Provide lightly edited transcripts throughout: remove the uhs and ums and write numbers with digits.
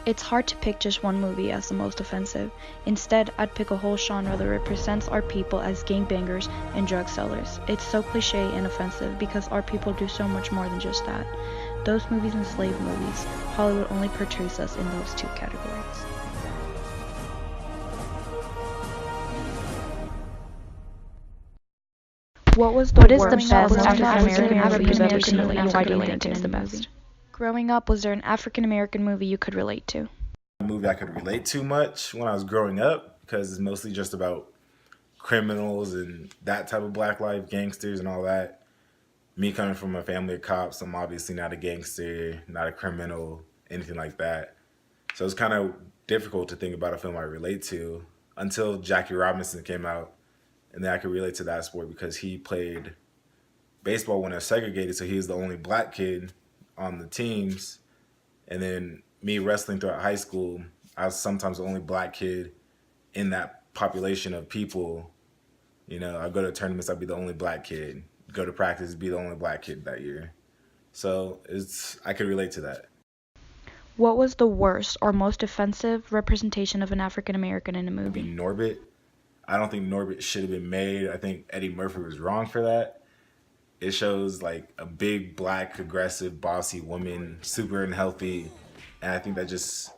It's hard to pick just one movie as the most offensive. Instead, I'd pick a whole genre that represents our people as gangbangers and drug sellers. It's so cliche and offensive because our people do so much more than just that. Those movies and slave movies, Hollywood only portrays us in those two categories. What was the What is the worst best African American movie you've ever seen, movie and you why could do you relate think to it's in the the best? Growing up, was there an African American movie you could relate to? A movie I could relate to much when I was growing up because it's mostly just about criminals and that type of black life, gangsters and all that. Me coming from a family of cops, I'm obviously not a gangster, not a criminal, anything like that. So it's kind of difficult to think about a film I relate to until Jackie Robinson came out, and then I could relate to that sport because he played baseball when it was segregated, so he was the only black kid on the teams. And then me wrestling throughout high school, I was sometimes the only black kid in that population of people. You know, I go to tournaments, I'd be the only black kid. Go to practice, be the only black kid that year. So I could relate to that. What was the worst or most offensive representation of an African American in a It'd be movie? Norbit. I don't think Norbit should have been made. I think Eddie Murphy was wrong for that. It shows like a big black aggressive bossy woman, super unhealthy, and I think that just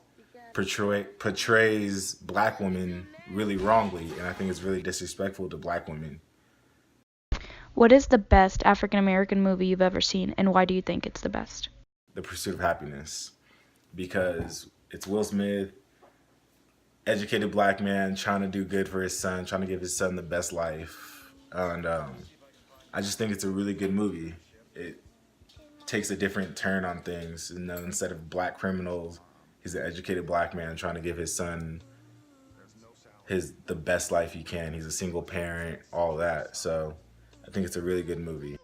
portrays black women really wrongly, and I think it's really disrespectful to black women. What is the best African American movie you've ever seen, and why do you think it's the best? The Pursuit of Happiness, because it's Will Smith, educated black man trying to do good for his son, trying to give his son the best life, and I just think it's a really good movie. It takes a different turn on things. You know, instead of black criminals, he's an educated black man trying to give his son the best life he can. He's a single parent, all that. So I think it's a really good movie.